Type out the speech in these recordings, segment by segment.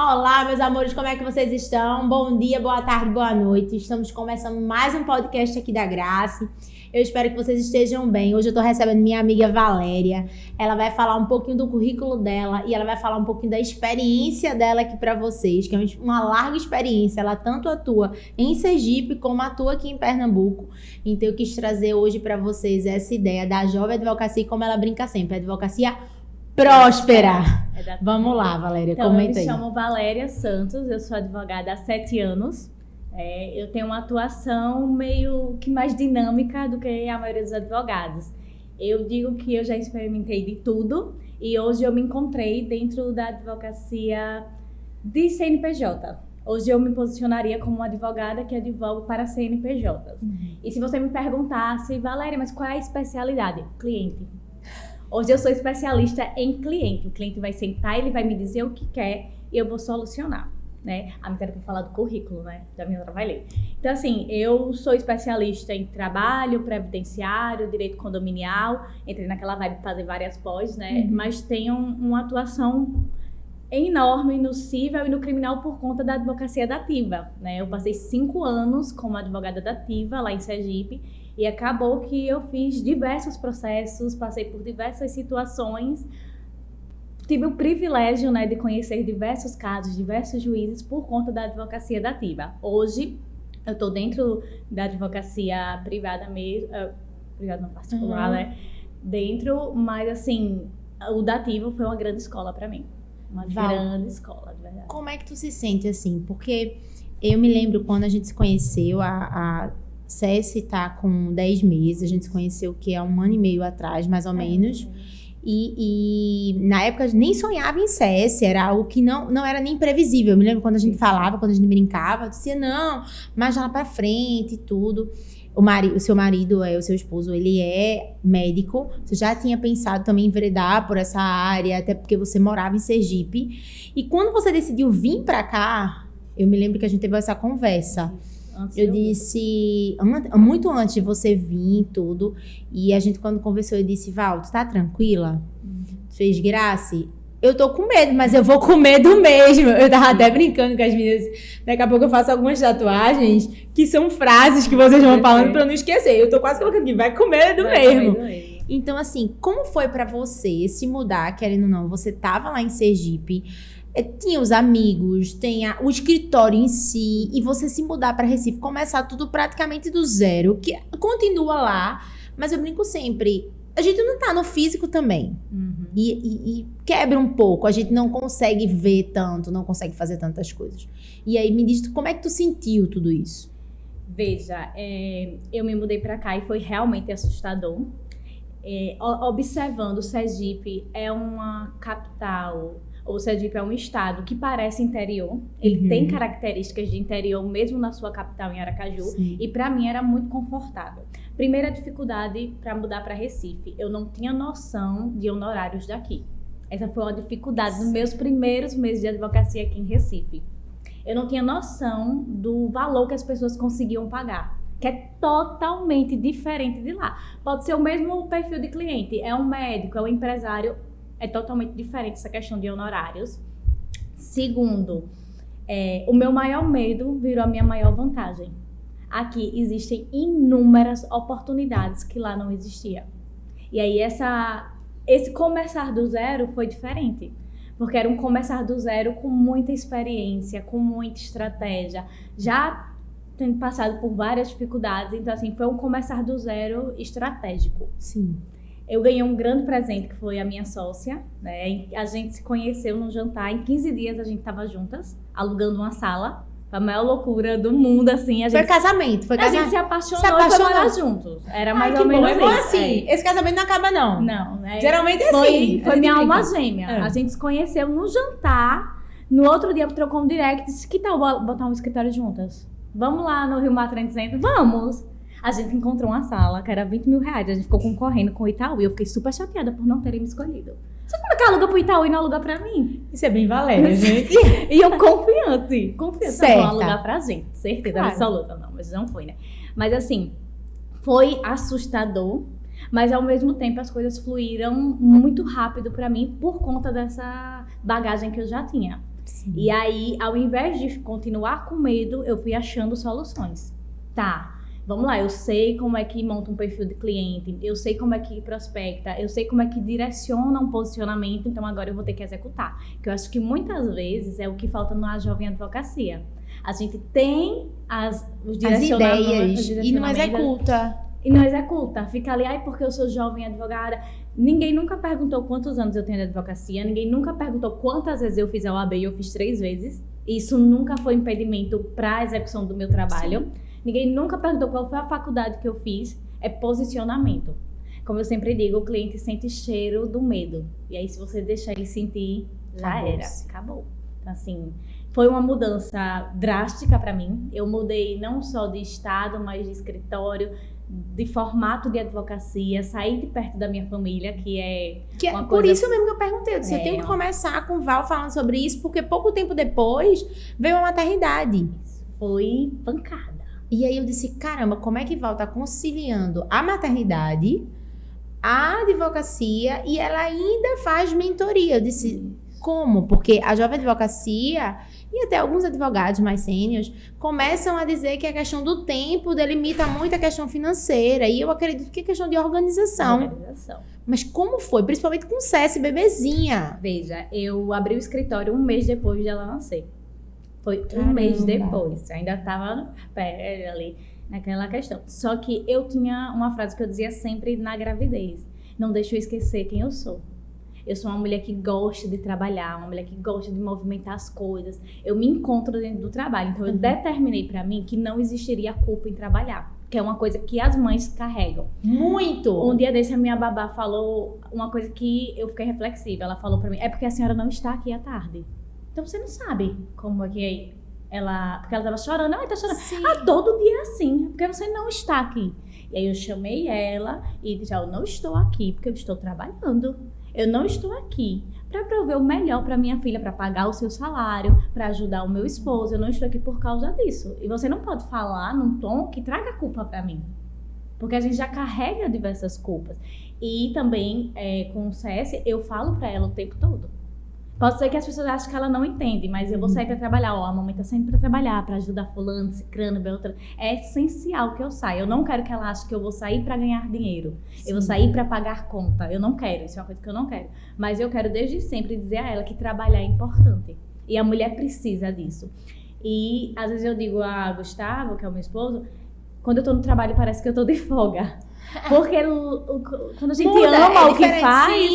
Olá, meus amores, como é que vocês estão? Bom dia, boa tarde, boa noite. Estamos começando mais um podcast aqui da Grace. Eu espero que vocês estejam bem. Hoje eu tô recebendo minha amiga Valéria. Ela vai falar um pouquinho do currículo dela e ela vai falar um pouquinho da experiência dela aqui pra vocês, que é uma larga experiência. Ela tanto atua em Sergipe como atua aqui em Pernambuco. Então eu quis trazer hoje pra vocês essa ideia da jovem advocacia, como ela brinca sempre, advocacia próspera. Vamos lá, Valéria, então, comenta aí. Eu me chamo Valéria Santos, eu sou advogada há 7 anos. Eu tenho uma atuação meio que mais dinâmica do que a maioria dos advogados. Eu digo que eu já experimentei de tudo e hoje eu me encontrei dentro da advocacia de CNPJ. Hoje eu me posicionaria como uma advogada que advoga para CNPJ. E se você me perguntasse, Valéria, mas qual é a especialidade? Cliente. Hoje eu sou especialista em cliente. O cliente vai sentar, ele vai me dizer o que quer e eu vou solucionar, né? A minha para falar do currículo, né? Já me trabalhei. Então, assim, eu sou especialista em trabalho, previdenciário, direito condominial. Entrei naquela vibe de fazer várias pós, né? Mas tenho uma atuação enorme no cível e no criminal por conta da advocacia dativa, né? Eu passei 5 anos como advogada dativa lá em Sergipe e acabou que eu fiz diversos processos, passei por diversas situações, tive o privilégio, né, de conhecer diversos casos, diversos juízes por conta da advocacia dativa. Hoje eu estou dentro da advocacia privada mesmo, privada não particular, né? Dentro, mas assim, o dativo foi uma grande escola para mim. Uma grande escola, de verdade. Como é que tu se sente assim? Porque eu me lembro quando a gente se conheceu, a Ceci tá com 10 meses, a gente se conheceu que há 1 ano e meio atrás, mais ou menos. E na época nem sonhava em CS, era algo que não era nem previsível. Eu me lembro quando a gente falava, quando a gente brincava, eu dizia, não, mas já lá pra frente e tudo. O seu marido, o seu esposo, ele é médico. Você já tinha pensado também em enveredar por essa área, até porque você morava em Sergipe. E quando você decidiu vir pra cá, eu me lembro que a gente teve essa conversa. Eu disse, muito antes de você vir e tudo, e a gente quando conversou, eu disse, Val, tu tá tranquila? Tu fez Grace? Eu tô com medo, mas eu vou com medo mesmo. Eu tava até brincando com as meninas. Daqui a pouco eu faço algumas tatuagens que são frases que vocês vão falando pra eu não esquecer. Eu tô quase colocando aqui, vai com medo mesmo. Então, assim, como foi pra você se mudar, querendo ou não? Você tava lá em Sergipe, tinha os amigos, tem o escritório em si, e você se mudar pra Recife, começar tudo praticamente do zero, que continua lá, mas eu brinco sempre, a gente não tá no físico também. E quebra um pouco, a gente não consegue ver tanto, não consegue fazer tantas coisas. E aí me diz, como é que tu sentiu tudo isso? Veja, eu me mudei pra cá e foi realmente assustador. Observando, Sergipe é uma capital, ou Sergipe é um estado que parece interior. Ele tem características de interior, mesmo na sua capital, em Aracaju. Sim. E para mim era muito confortável. Primeira dificuldade para mudar para Recife. Eu não tinha noção de honorários daqui. Essa foi uma dificuldade nos meus primeiros meses de advocacia aqui em Recife. Eu não tinha noção do valor que as pessoas conseguiam pagar, que é totalmente diferente de lá. Pode ser o mesmo perfil de cliente, é um médico, é um empresário, é totalmente diferente essa questão de honorários. Segundo, o meu maior medo virou a minha maior vantagem. Aqui existem inúmeras oportunidades que lá não existia. E aí esse começar do zero foi diferente. Porque era um começar do zero com muita experiência, com muita estratégia. Já tendo passado por várias dificuldades, então assim, foi um começar do zero estratégico. Sim. Eu ganhei um grande presente, que foi a minha sócia, né? A gente se conheceu num jantar, em 15 dias a gente tava juntas, alugando uma sala. Foi a maior loucura do mundo, assim. Foi casamento, A gente se apaixonou e foi morar juntos. Era mais ou menos isso. Assim, esse casamento não acaba, não. Não, né? Geralmente é assim. Foi minha alma gêmea. A gente se conheceu no jantar, no outro dia trocou um direct, disse, que tal botar um escritório juntas? Vamos lá no Rio Mar Trade Center? Vamos! A gente encontrou uma sala que era 20 mil reais. A gente ficou concorrendo com o Itaú e eu fiquei super chateada por não terem me escolhido. Só como é que aluga pro Itaú e não aluga pra mim? Isso é bem Valéria, gente. E eu confiante. Certa. Não alugar pra gente. Certeza absoluta. Não, mas não foi, né? Mas assim, foi assustador. Mas ao mesmo tempo as coisas fluíram muito rápido pra mim por conta dessa bagagem que eu já tinha. Sim. E aí, ao invés de continuar com medo, eu fui achando soluções. Tá, vamos lá, eu sei como é que monta um perfil de cliente, eu sei como é que prospecta, eu sei como é que direciona um posicionamento, então agora eu vou ter que executar. Que eu acho que muitas vezes é o que falta na jovem advocacia. A gente tem os ideias e não executa. E não executa. Fica ali, ai, porque eu sou jovem advogada. Ninguém nunca perguntou quantos anos eu tenho de advocacia, ninguém nunca perguntou quantas vezes eu fiz a OAB, e eu fiz 3 vezes. Isso nunca foi impedimento para a execução do meu trabalho. Sim. Ninguém nunca perguntou qual foi a faculdade que eu fiz. É posicionamento. Como eu sempre digo, o cliente sente cheiro do medo. E aí, se você deixar ele sentir, já era. Acabou. Então, assim, foi uma mudança drástica para mim. Eu mudei não só de estado, mas de escritório, de formato de advocacia, sair de perto da minha família, que é uma por coisa... isso mesmo que eu perguntei. Eu disse, eu tenho que começar com o Val falando sobre isso, porque pouco tempo depois veio a maternidade. Foi pancada. E aí eu disse, caramba, como é que Val tá conciliando a maternidade, a advocacia, e ela ainda faz mentoria. Eu disse, como? Porque a jovem advocacia, e até alguns advogados mais sêniores, começam a dizer que a questão do tempo delimita muito a questão financeira. E eu acredito que é questão de organização. Mas como foi? Principalmente com Cési, bebezinha. Veja, eu abri o escritório 1 mês depois de ela nascer. Foi um mês depois. Ainda estava ali naquela questão. Só que eu tinha uma frase que eu dizia sempre na gravidez. Não deixe eu esquecer quem eu sou. Eu sou uma mulher que gosta de trabalhar, uma mulher que gosta de movimentar as coisas. Eu me encontro dentro do trabalho. Então, eu determinei pra mim que não existiria culpa em trabalhar. Que é uma coisa que as mães carregam. Muito! Um dia desse, a minha babá falou uma coisa que eu fiquei reflexiva. Ela falou pra mim, é porque a senhora não está aqui à tarde. Então, você não sabe como é que ela... Porque ela tava chorando. Ela tá chorando. Sim. Todo dia é assim. Porque você não está aqui. E aí, eu chamei ela e disse, eu não estou aqui porque eu estou trabalhando. Eu não estou aqui para prover o melhor para minha filha, para pagar o seu salário, para ajudar o meu esposo. Eu não estou aqui por causa disso. E você não pode falar num tom que traga culpa para mim. Porque a gente já carrega diversas culpas. E também, com o CS, eu falo para ela o tempo todo. Pode ser que as pessoas achem que ela não entende, mas eu vou sair para trabalhar. Ó, a mamãe tá saindo para trabalhar, para ajudar fulano, cicrano, beltrano. É essencial que eu saia. Eu não quero que ela ache que eu vou sair para ganhar dinheiro. Sim. Eu vou sair para pagar conta. Eu não quero, isso é uma coisa que eu não quero. Mas eu quero desde sempre dizer a ela que trabalhar é importante. E a mulher precisa disso. E às vezes eu digo a Gustavo, que é o meu esposo, quando eu tô no trabalho parece que eu tô de folga. Porque quando a gente ama o que faz,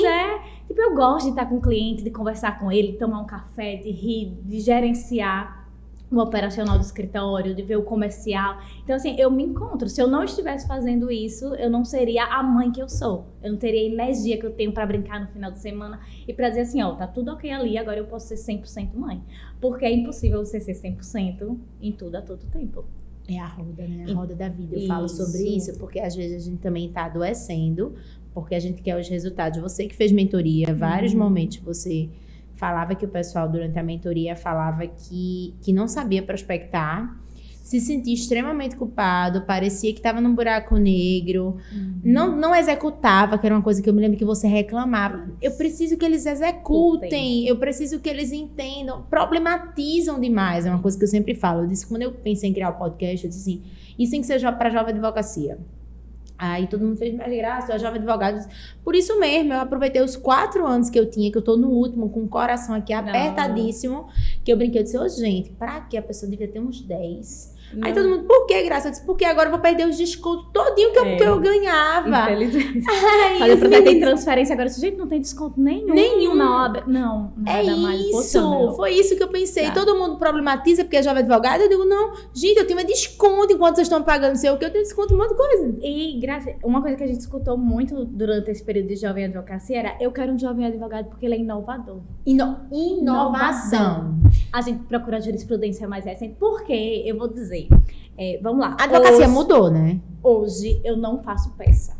tipo, eu gosto de estar com o cliente, de conversar com ele, de tomar um café, de rir, de gerenciar o operacional do escritório, de ver o comercial. Então, assim, eu me encontro. Se eu não estivesse fazendo isso, eu não seria a mãe que eu sou. Eu não teria a energia que eu tenho pra brincar no final de semana e pra dizer assim, ó, tá tudo ok ali, agora eu posso ser 100% mãe. Porque é impossível você ser 100% em tudo a todo tempo. É a roda, né? A roda da vida. Eu falo sobre isso porque às vezes a gente também tá adoecendo, porque a gente quer os resultados. Você que fez mentoria, vários momentos você falava que o pessoal durante a mentoria falava que não sabia prospectar, se sentia extremamente culpado, parecia que estava num buraco negro, não executava, que era uma coisa que eu me lembro que você reclamava. Eu preciso que eles executem, eu preciso que eles entendam, problematizam demais, é uma coisa que eu sempre falo. Eu disse, quando eu pensei em criar o podcast, eu disse assim, isso tem que ser para jovem advocacia. Aí todo mundo fez mais graça, eu jovem advogado. Por isso mesmo, eu aproveitei os 4 anos que eu tinha, que eu tô no último, com o coração aqui apertadíssimo, que eu brinquei, eu disse, gente, pra que a pessoa devia ter uns 10? Aí todo mundo, por que, Graça? Eu disse, porque agora eu vou perder os descontos todinho que eu ganhava. Infelizmente. Olha, pra ter transferência agora, esse jeito não tem desconto nenhum na obra. Não, nada mais. Foi isso que eu pensei. Tá. Todo mundo problematiza porque é jovem advogado. Eu digo, não, gente, eu tenho desconto enquanto vocês estão pagando, não sei o que, eu tenho desconto em um monte de coisa. E, Graça, uma coisa que a gente escutou muito durante esse período de jovem advocacia era, eu quero um jovem advogado porque ele é inovador. Inovação. A gente procura a jurisprudência mais recente. Por quê? Eu vou dizer. Vamos lá. A advocacia mudou, né? Hoje eu não faço peça.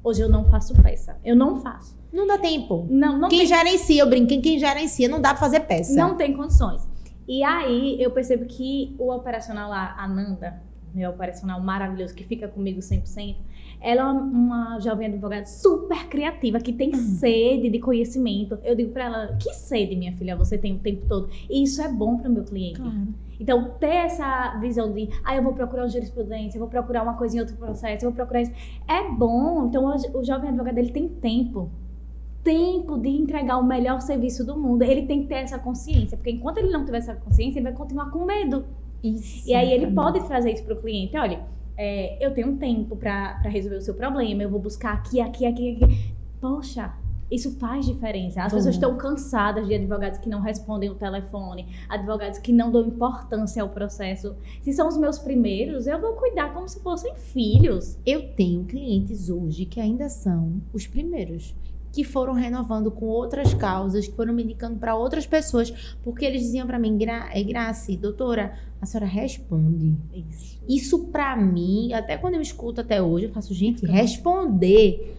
Eu não faço. Não dá tempo. Não quem tem... gerencia, eu brinco, quem gerencia não dá pra fazer peça. Não tem condições. E aí eu percebo que o operacional lá, a Nanda, meu operacional maravilhoso, que fica comigo 100%, ela é uma jovem advogada super criativa, que tem sede de conhecimento. Eu digo pra ela, que sede, minha filha, você tem o tempo todo. E isso é bom pro meu cliente. Claro. Então, ter essa visão de, eu vou procurar uma jurisprudência, eu vou procurar uma coisa em outro processo, eu vou procurar isso. É bom. Então, o jovem advogado, ele tem tempo de entregar o melhor serviço do mundo. Ele tem que ter essa consciência, porque enquanto ele não tiver essa consciência, ele vai continuar com medo. Isso. E aí, ele pode trazer isso pro cliente. Olha, eu tenho um tempo para resolver o seu problema, eu vou buscar aqui. Poxa, isso faz diferença. As pessoas estão cansadas de advogados que não respondem o telefone, advogados que não dão importância ao processo. Se são os meus primeiros, eu vou cuidar como se fossem filhos. Eu tenho clientes hoje que ainda são os primeiros, que foram renovando com outras causas, que foram me indicando para outras pessoas, porque eles diziam para mim, Grace, doutora, a senhora responde. Isso para mim, até quando eu escuto até hoje, eu faço, gente, responder...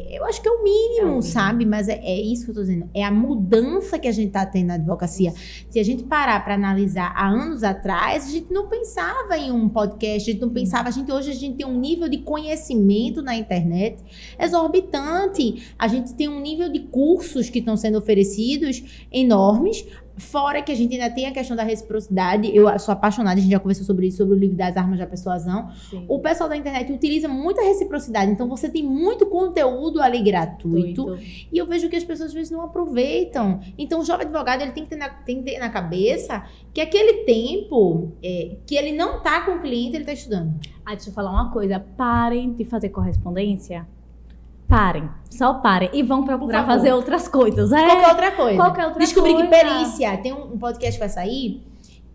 eu acho que é o mínimo, sabe? Mas é isso que eu tô dizendo. É a mudança que a gente tá tendo na advocacia. Se a gente parar para analisar há anos atrás, a gente não pensava em um podcast, a gente não pensava... Hoje a gente tem um nível de conhecimento na internet exorbitante. A gente tem um nível de cursos que estão sendo oferecidos enormes. Fora que a gente ainda tem a questão da reciprocidade. Eu sou apaixonada, a gente já conversou sobre isso, sobre o livro das armas da persuasão. Sim. O pessoal da internet utiliza muita reciprocidade, então você tem muito conteúdo ali gratuito. E eu vejo que as pessoas às vezes não aproveitam. Então o jovem advogado, ele tem que ter na cabeça que aquele tempo que ele não tá com o cliente, ele tá estudando. Deixa eu falar uma coisa, parem de fazer correspondência. Parem, só parem e vão procurar fazer outras coisas. Qualquer outra coisa. Descobri que perícia, tem um podcast que vai sair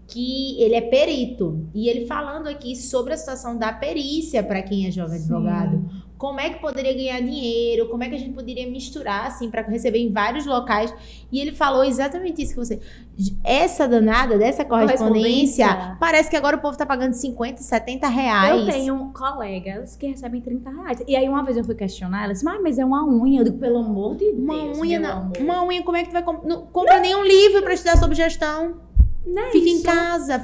que ele é perito e ele falando aqui sobre a situação da perícia para quem é jovem advogado. Como é que poderia ganhar dinheiro, como é que a gente poderia misturar assim para receber em vários locais. E ele falou exatamente isso que você... Essa danada dessa correspondência, parece que agora o povo tá pagando 50, 70 reais. Eu tenho colegas que recebem 30 reais. E aí uma vez eu fui questionar, ela disse, mas é uma unha. Eu digo, pelo amor de Deus. Uma unha, como é que tu vai comprar? Não compra nenhum livro para estudar sobre gestão. Fica em casa.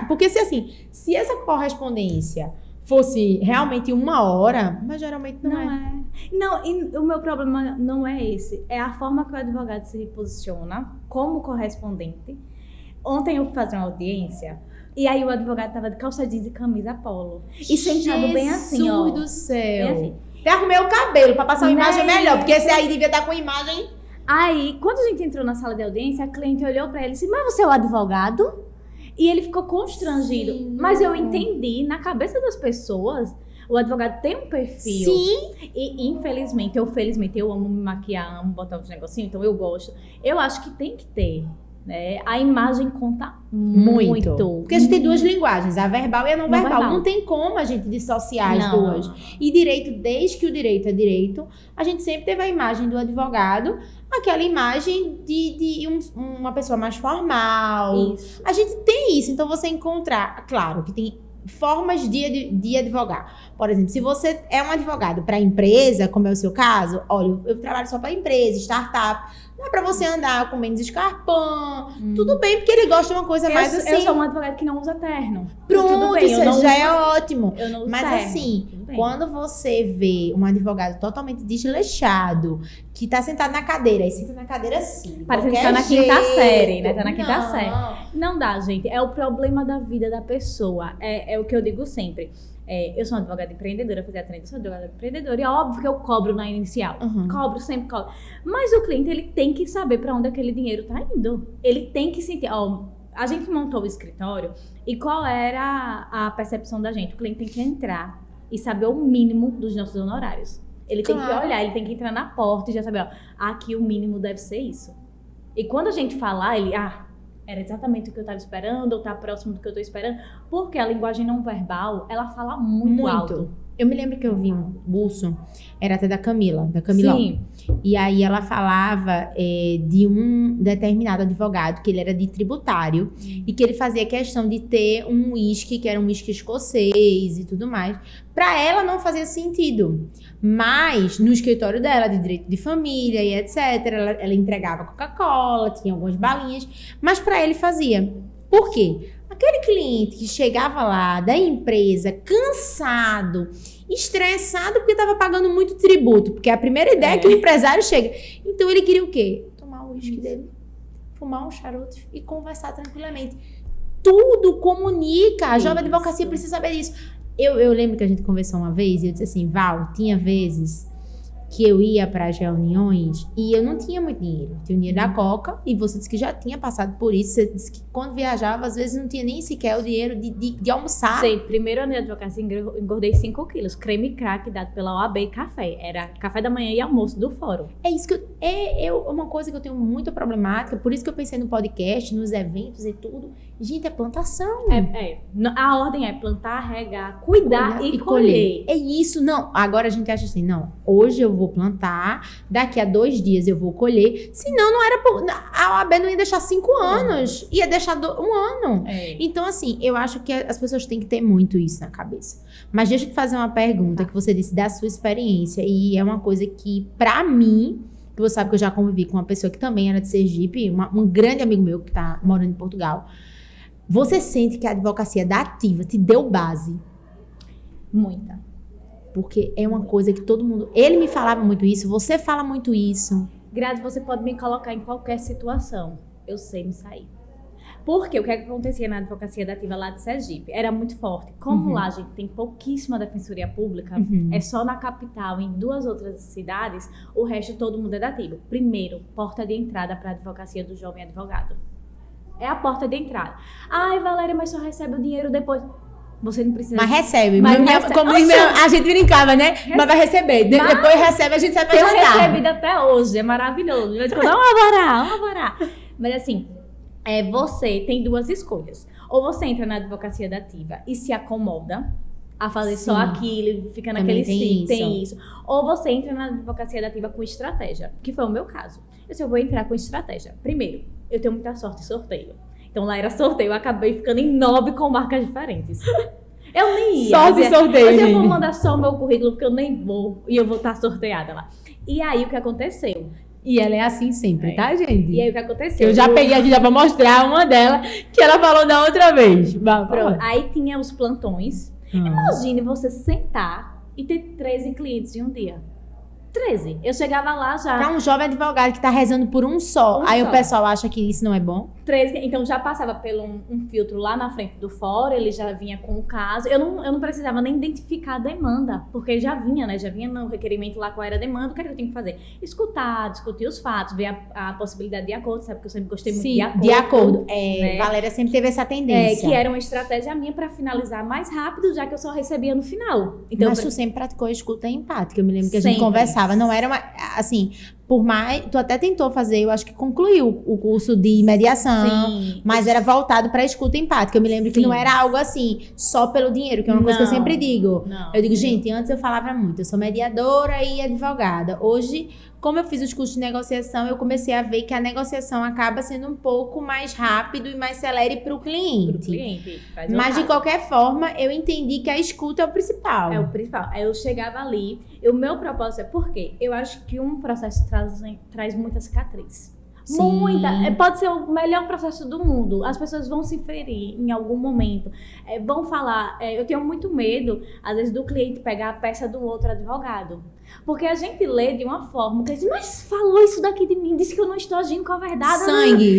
Porque se essa correspondência fosse realmente 1 hora, mas geralmente não é. Não, e o meu problema não é esse. É a forma que o advogado se posiciona como correspondente. Ontem eu fui fazer uma audiência e aí o advogado tava de calça jeans e camisa polo. E sentado bem assim, ó. Jesus do céu. Bem assim. Até arrumei o cabelo pra passar uma imagem melhor, porque esse aí devia estar com imagem... Aí, quando a gente entrou na sala de audiência, a cliente olhou pra ele e disse, mas você é o advogado? E ele ficou constrangido. Sim. Mas eu entendi, na cabeça das pessoas, o advogado tem um perfil. Sim. E infelizmente, felizmente, eu amo me maquiar, amo botar uns negocinhos, então eu gosto. Eu acho que tem que ter, né? A imagem conta muito. Porque a gente tem 2 linguagens, a verbal e a não verbal. Não tem como a gente dissociar as duas. E direito, desde que o direito é direito, a gente sempre teve a imagem do advogado, aquela imagem de uma pessoa mais formal. Isso. A gente tem isso, então você encontrar, claro que tem formas de advogar. Por exemplo, se você é um advogado para empresa, como é o seu caso, olha, eu trabalho só para empresa, startup, não é para você andar com menos escarpão, tudo bem, porque ele gosta de uma coisa mais assim. Eu sou um advogado que não usa terno. Pronto, tudo bem, isso já é ótimo. Eu não uso Mas terno. assim, quando você vê um advogado totalmente desleixado, que tá sentado na cadeira, e senta na cadeira assim. Parece que tá na quinta série, né? Tá na quinta série. Não dá, gente. É o problema da vida da pessoa. É o que eu digo sempre. Eu sou uma advogada empreendedora, fiz a trend, eu sou advogada empreendedora, e é óbvio que eu cobro na inicial. Cobro, sempre cobro. Mas o cliente, ele tem que saber pra onde aquele dinheiro tá indo. Ele tem que sentir... a gente montou o escritório, e qual era a percepção da gente? O cliente tem que entrar e saber o mínimo dos nossos honorários. Ele tem que olhar, ele tem que entrar na porta e já saber, aqui o mínimo deve ser isso. E quando a gente falar, ele, era exatamente o que eu estava esperando, ou tá próximo do que eu estou esperando, porque a linguagem não verbal, ela fala muito alto. Eu me lembro que eu vi um curso, era até da Camila. Sim. E aí ela falava de um determinado advogado, que ele era de tributário, e que ele fazia questão de ter um uísque, que era um uísque escocês e tudo mais. Pra ela não fazia sentido. Mas no escritório dela, de direito de família e etc., ela entregava Coca-Cola, tinha algumas balinhas, mas pra ele fazia. Por quê? Aquele cliente que chegava lá da empresa cansado, estressado porque estava pagando muito tributo, porque a primeira ideia é que o empresário chega. Então ele queria o quê? Tomar o uísque dele, fumar um charuto e conversar tranquilamente. Tudo comunica. A jovem advocacia precisa saber disso. Eu lembro que a gente conversou uma vez e eu disse assim, Val, tinha vezes que eu ia para as reuniões e eu não tinha muito dinheiro. Eu tinha o dinheiro da Coca e você disse que já tinha passado por isso. Você disse que quando viajava, às vezes não tinha nem sequer o dinheiro de almoçar. Sei, primeiro ano de advocacia, engordei 5 quilos. Creme crack dado pela OAB e café. Era café da manhã e almoço do fórum. É isso que é uma coisa que eu tenho muita problemática, por isso que eu pensei no podcast, nos eventos e tudo. Gente, é plantação. A ordem é plantar, regar, cuidar e colher. É isso, não. Agora a gente acha assim, não, hoje eu vou plantar, daqui a 2 dias eu vou colher. Senão não era a OAB não ia deixar 5 anos, ia deixar 1 ano. Então, assim, eu acho que as pessoas têm que ter muito isso na cabeça. Mas deixa eu te fazer uma pergunta que você disse da sua experiência, e é uma coisa que, pra mim, que você sabe que eu já convivi com uma pessoa que também era de Sergipe, um grande amigo meu que tá morando em Portugal. Você sente que a advocacia da Ativa te deu base? Muita. Porque é uma coisa que todo mundo... Ele me falava muito isso, você fala muito isso. Grazi, você pode me colocar em qualquer situação. Eu sei me sair. Porque o que acontecia na advocacia da Ativa lá de Sergipe era muito forte. Como lá a gente tem pouquíssima defensoria pública, é só na capital, em 2 outras cidades, o resto todo mundo é da Ativa. Primeiro, porta de entrada para a advocacia do jovem advogado. É a porta de entrada. Ai, Valéria, mas só recebe o dinheiro depois. Você não precisa... Mas recebe. Como a gente brincava, né? Mas vai receber. Depois recebe, a gente sai pra jantar. Tenho recebido até hoje. É maravilhoso. Eu digo, não, varar. Mas assim, você tem 2 escolhas. Ou você entra na advocacia da Ativa e se acomoda a fazer só aquilo, fica naquele ciclo, tem isso. Ou você entra na advocacia da Ativa com estratégia, que foi o meu caso. Eu vou entrar com estratégia. Primeiro, eu tenho muita sorte em sorteio. Então lá era sorteio, eu acabei ficando em 9 comarcas diferentes. Eu nem ia. Sorte em sorteio, mas eu vou mandar só o meu currículo, porque eu nem vou, e eu vou estar sorteada lá. E aí, o que aconteceu? E ela é assim sempre, tá, gente? E aí, o que aconteceu? Eu já peguei aqui já pra mostrar uma dela, que ela falou da outra vez. Pronto. Aí tinha os plantões. Imagine você sentar e ter 13 clientes em um dia. 13. Eu chegava lá já... Pra um jovem advogado que tá rezando por um só. Aí o pessoal acha que isso não é bom? 13. Então já passava pelo um filtro lá na frente do fórum, ele já vinha com o caso. Eu não precisava nem identificar a demanda, porque já vinha, né? Já vinha no requerimento lá qual era a demanda, o que era que eu tinha que fazer? Escutar, discutir os fatos, ver a possibilidade de acordo, sabe? Porque eu sempre gostei muito de acordo. De acordo. Né? Valéria sempre teve essa tendência. Que era uma estratégia minha pra finalizar mais rápido, já que eu só recebia no final. Então, mas tu sempre praticou a escuta empática. Eu me lembro que a gente conversava. Não era uma... Assim, por mais... Tu até tentou fazer, eu acho que concluiu o curso de mediação. Mas era voltado para escuta empática. Eu me lembro que não era algo assim, só pelo dinheiro, que é uma coisa que eu sempre digo. Eu digo, gente, antes eu falava muito. Eu sou mediadora e advogada. Hoje, como eu fiz os cursos de negociação, eu comecei a ver que a negociação acaba sendo um pouco mais rápido e mais celere para o cliente. Mas, de qualquer forma, eu entendi que a escuta é o principal. É o principal. Aí eu chegava ali, o meu propósito é por quê? Eu acho que um processo traz muita cicatriz. Muita. Pode ser o melhor processo do mundo. As pessoas vão se ferir em algum momento. Vão falar... eu tenho muito medo, às vezes, do cliente pegar a peça do outro advogado. Porque a gente lê de uma forma que diz, mas falou isso daqui de mim, disse que eu não estou agindo com a verdade.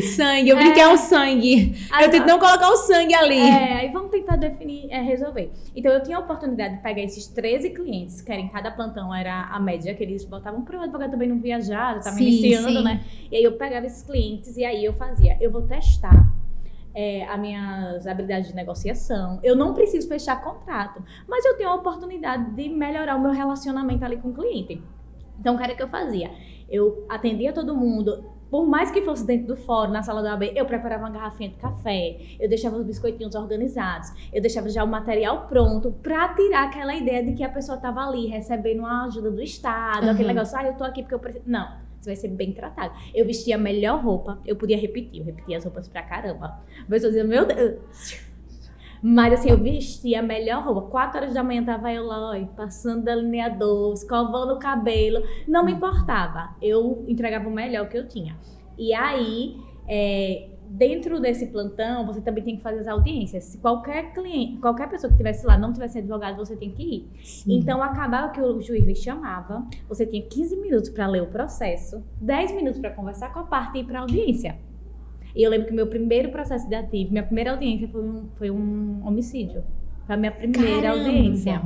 Sangue. Eu brinquei o sangue. Eu tento não colocar o sangue ali. Aí vamos tentar definir, resolver. Então, eu tinha a oportunidade de pegar esses 13 clientes, que era em cada plantão era a média, que eles botavam para o advogado também não viajar, já estava iniciando, né? E aí eu pegava esses clientes e aí eu vou testar as minhas habilidades de negociação. Eu não preciso fechar contrato, mas eu tenho a oportunidade de melhorar o meu relacionamento ali com o cliente. Então, o que era que eu fazia? Eu atendia todo mundo, por mais que fosse dentro do fórum, na sala da OAB, eu preparava uma garrafinha de café, eu deixava os biscoitinhos organizados, eu deixava já o material pronto para tirar aquela ideia de que a pessoa estava ali recebendo uma ajuda do Estado, aquele negócio, eu tô aqui porque eu preciso... Não. Você vai ser bem tratado. Eu vestia a melhor roupa, eu podia repetir, eu repetia as roupas pra caramba. A pessoa dizia, meu Deus. Mas assim, eu vestia a melhor roupa. 4 horas da manhã tava eu lá, passando delineador, escovando o cabelo. Não me importava. Eu entregava o melhor que eu tinha. E aí, dentro desse plantão, você também tem que fazer as audiências. Se qualquer cliente, qualquer pessoa que estivesse lá não tivesse advogado, você tem que ir. Sim. Então, acabava que o juiz lhe chamava, você tinha 15 minutos para ler o processo, 10 minutos para conversar com a parte e ir para a audiência. E eu lembro que meu primeiro processo de ativo, minha primeira audiência foi um homicídio. Foi a minha primeira audiência.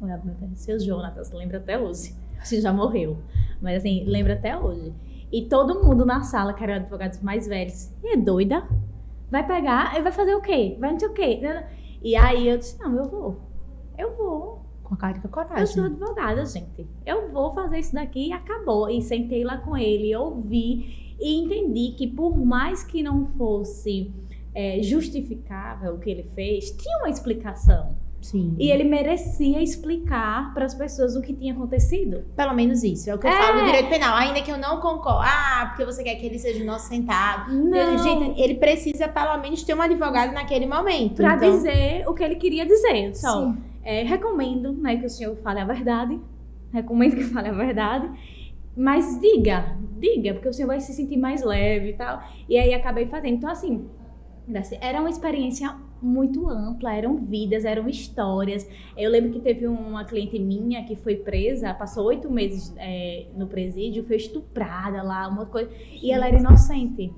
Meu Deus, seu Jonatas, lembra até hoje. Você já morreu. Mas assim, lembra até hoje. E todo mundo na sala, que eram advogados mais velhos, e é doida? Vai pegar e vai fazer o quê? Vai não sei o quê. E aí eu disse, não, eu vou. Com a cara e com a coragem. Eu sou advogada, gente. Eu vou fazer isso daqui e acabou. E sentei lá com ele, ouvi e entendi que por mais que não fosse justificável o que ele fez, tinha uma explicação. Sim. E ele merecia explicar para as pessoas o que tinha acontecido. Pelo menos isso. É o que eu falo no direito penal. Ainda que eu não concordo. Porque você quer que ele seja inocentado. Não. Gente, ele precisa, pelo menos, ter um advogado naquele momento. Para dizer o que ele queria dizer. Só, recomendo, né, que o senhor fale a verdade. Recomendo que fale a verdade. Mas diga, porque o senhor vai se sentir mais leve e tal. E aí acabei fazendo. Então, assim, era uma experiência muito ampla, eram vidas, eram histórias. Eu lembro que teve uma cliente minha que foi presa, passou 8 meses no presídio, foi estuprada lá, uma coisa, e ela era inocente.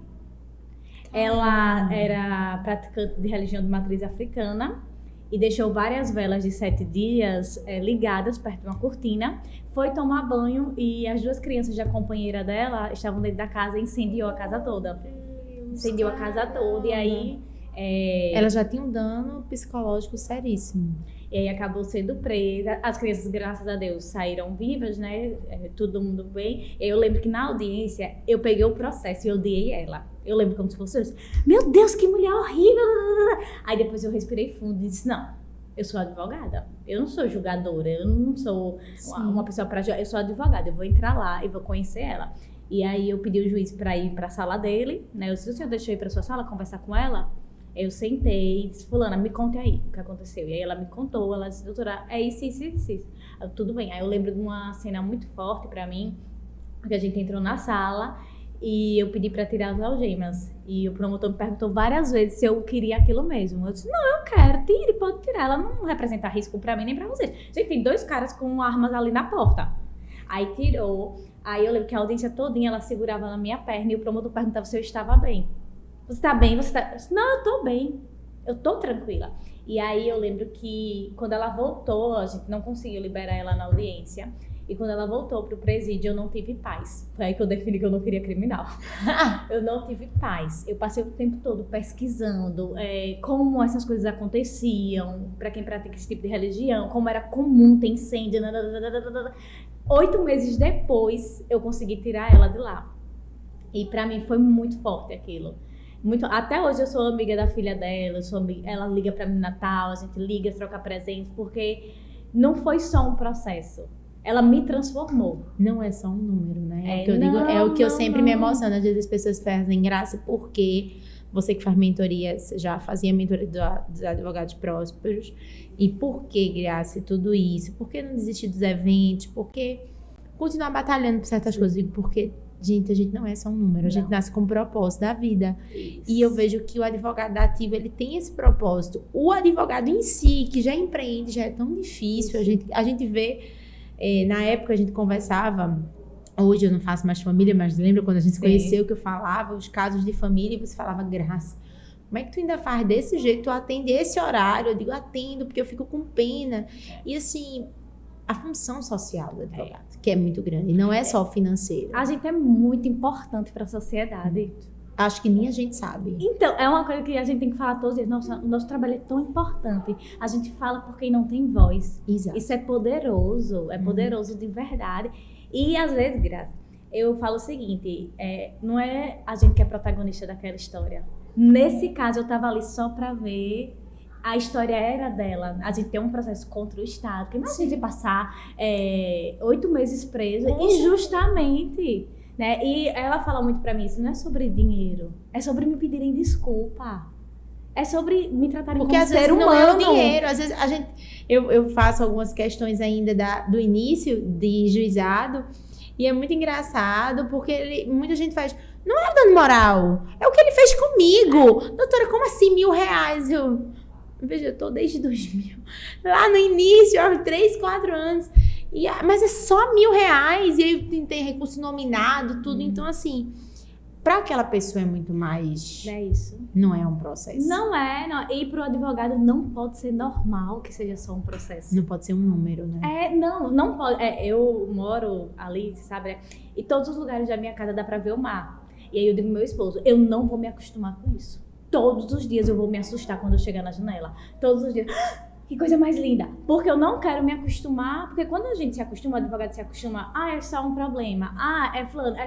Ela era praticante de religião de matriz africana e deixou várias velas de 7 dias ligadas perto de uma cortina, foi tomar banho e as 2 crianças da companheira dela estavam dentro da casa e incendiou a casa toda. Incendiou a casa toda e aí... Ela já tinha um dano psicológico seríssimo. E aí acabou sendo presa. As crianças, graças a Deus, saíram vivas, né? Todo mundo bem. Eu lembro que na audiência, eu peguei o processo e odiei ela. Eu lembro como se fosse eu disse, meu Deus, que mulher horrível! Aí depois eu respirei fundo e disse, não, eu sou advogada. Eu não sou julgadora, eu não sou uma pessoa para julgar. Eu sou advogada, eu vou entrar lá e vou conhecer ela. E aí eu pedi o juiz para ir para a sala dele, né? Eu disse, o senhor deixou eu ir para sua sala conversar com ela? Eu sentei e disse, fulana, me conte aí o que aconteceu. E aí ela me contou, ela disse, doutora, é isso. Tudo bem. Aí eu lembro de uma cena muito forte pra mim, que a gente entrou na sala e eu pedi pra tirar as algemas. E o promotor me perguntou várias vezes se eu queria aquilo mesmo. Eu disse, não, eu quero, tire, pode tirar. Ela não representa risco pra mim nem pra vocês. Gente, tem 2 caras com armas ali na porta. Aí tirou. Aí eu lembro que a audiência todinha ela segurava na minha perna e o promotor perguntava se eu estava bem. Você tá bem? Não, eu tô bem. Eu tô tranquila. E aí eu lembro que quando ela voltou, a gente não conseguiu liberar ela na audiência. E quando ela voltou pro presídio, eu não tive paz. Foi aí que eu defini que eu não queria criminal. Eu não tive paz. Eu passei o tempo todo pesquisando como essas coisas aconteciam, pra quem pratica esse tipo de religião, como era comum ter incêndio. 8 meses depois, eu consegui tirar ela de lá. E pra mim foi muito forte aquilo. Até hoje eu sou amiga da filha dela, ela liga pra mim no Natal, a gente liga, troca presentes, porque não foi só um processo. Ela me transformou. Não é só um número, né? É o que eu sempre me emociono. Às vezes as pessoas perdem graça porque você que faz mentoria, já fazia mentoria dos advogados prósperos. E por que, Graça, tudo isso? Por que não desistir dos eventos? Por que continuar batalhando por certas coisas? Porque... Gente, a gente não é só um número, a gente nasce com um propósito da vida. Isso. E eu vejo que o advogado ativo, ele tem esse propósito. O advogado em si, que já empreende, já é tão difícil. A gente vê, na época a gente conversava, hoje eu não faço mais família, mas lembra quando a gente se conheceu que eu falava os casos de família e você falava, Graça, como é que tu ainda faz desse jeito? Tu atende esse horário? Eu digo, atendo, porque eu fico com pena. E assim... a função social do advogado, que é muito grande, não é só financeira. A gente é muito importante para a sociedade. Acho que nem a gente sabe. Então, é uma coisa que a gente tem que falar todos os dias. Nossa, o nosso trabalho é tão importante. A gente fala por quem não tem voz. Exato. Isso é poderoso, poderoso de verdade. E às vezes, Graça, eu falo o seguinte, não é a gente que é protagonista daquela história. Nesse caso, eu estava ali só para ver... A história era dela. A gente tem um processo contra o Estado. Que imagina você passar 8 meses presa injustamente. Né? E ela fala muito pra mim, isso não é sobre dinheiro. É sobre me pedirem desculpa. É sobre me tratarem porque como às vezes ser humano. Não é o dinheiro. Às vezes eu faço algumas questões ainda do início de juizado. E é muito engraçado, porque muita gente faz... Não é dando moral. É o que ele fez comigo. Doutora, como assim R$1.000? Veja, eu tô desde 2000. Lá no início, há 3, 4 anos. Mas é só R$1.000. E aí tem recurso nominado, tudo. Então, assim, para aquela pessoa é muito mais... É isso. Não é um processo. Não é. Não. E para o advogado não pode ser normal que seja só um processo. Não pode ser um número, né? Não pode. Eu moro ali, sabe? E todos os lugares da minha casa dá para ver o mar. E aí eu digo ao meu esposo, eu não vou me acostumar com isso. Todos os dias eu vou me assustar quando eu chegar na janela. Todos os dias. Que coisa mais linda. Porque eu não quero me acostumar. Porque quando a gente se acostuma, o advogado se acostuma, é só um problema. É fulano.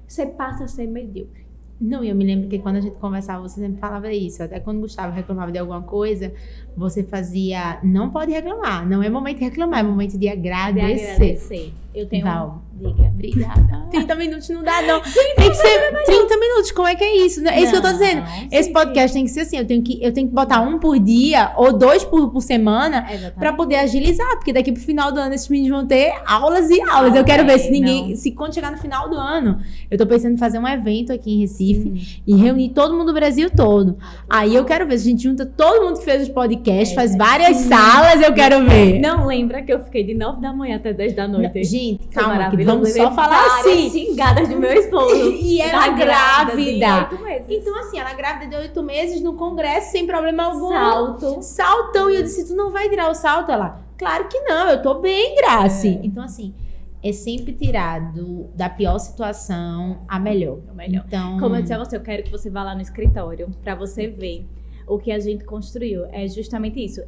Você passa a ser medíocre. Não, eu me lembro que quando a gente conversava, você sempre falava isso. Até quando o Gustavo reclamava de alguma coisa, você fazia... Não pode reclamar. Não é momento de reclamar, é momento de agradecer. Eu tenho... Val, diga. Obrigada. 30 minutos não dá, não. Tem que ser 30 minutos. Como é que é isso? É isso que eu tô dizendo. Esse podcast tem que ser assim. Eu tenho que botar 1 por dia ou 2 por semana pra poder agilizar. Porque daqui pro final do ano esses meninos vão ter aulas e aulas. Eu quero ver se quando chegar no final do ano, eu tô pensando em fazer um evento aqui em Recife e reunir todo mundo do Brasil todo. Aí eu quero ver se a gente junta todo mundo que fez os podcasts, faz várias salas, eu quero ver. Não lembra que eu fiquei de 9 da manhã até 10 da noite? Gente, calma, que vamos só falar assim. Xingadas de meu esposo. E ela grávida. De 8 meses. Então, assim, ela grávida de 8 meses no congresso, sem problema algum. Saltão. E eu disse, tu não vai tirar o salto? Ela, claro que não, eu tô bem, Grace. Então, assim, é sempre tirar da pior situação a melhor. Então, como eu disse a você, eu quero que você vá lá no escritório pra você ver o que a gente construiu. É justamente isso.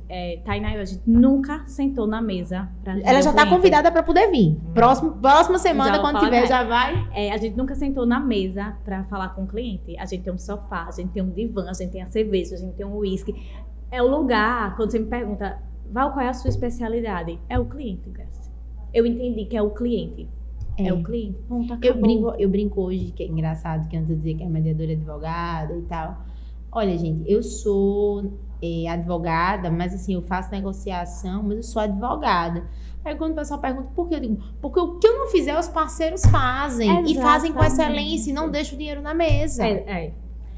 Tainá e eu, a gente nunca sentou na mesa pra ela já tá convidada pra poder vir. Próxima semana, quando tiver, já vai. A gente nunca sentou na mesa pra falar com o cliente. A gente tem um sofá, a gente tem um divã, a gente tem a cerveja, a gente tem um uísque. É o lugar, quando você me pergunta, Val, qual é a sua especialidade? É o cliente, Grace. Eu entendi que é o cliente. É o cliente. Ponto, eu brinco hoje, que é engraçado, que antes eu dizia que é mediadora advogada e tal. Olha, gente, eu sou advogada, mas assim, eu faço negociação, mas eu sou advogada. Aí quando o pessoal pergunta por quê, eu digo, porque o que eu não fizer, os parceiros fazem. Exatamente. E fazem com excelência e não deixam o dinheiro na mesa.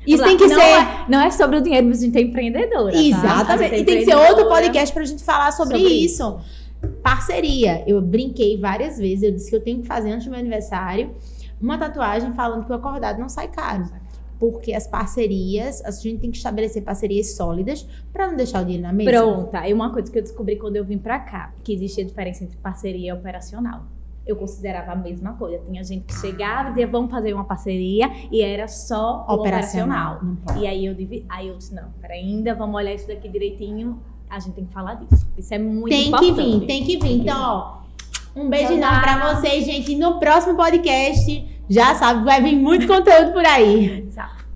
Isso tem que ser... Não é sobre o dinheiro, mas a gente é empreendedora. Exatamente. Tá? E tem que ser outro podcast pra gente falar sobre isso. Parceria. Eu brinquei várias vezes, eu disse que eu tenho que fazer antes do meu aniversário uma tatuagem falando que o acordado não sai caro. Porque as parcerias, a gente tem que estabelecer parcerias sólidas pra não deixar o dinheiro na mesa. Pronta. E uma coisa que eu descobri quando eu vim pra cá, que existia diferença entre parceria e operacional. Eu considerava a mesma coisa. Tinha gente que chegava e dizia, vamos fazer uma parceria, e era só o operacional. E aí eu disse, não, peraí, ainda vamos olhar isso daqui direitinho, a gente tem que falar disso. Isso é muito importante. Tem que vir. Então, ó, um beijo enorme pra vocês, gente. No próximo podcast, já sabe, vai vir muito conteúdo por aí. Tchau.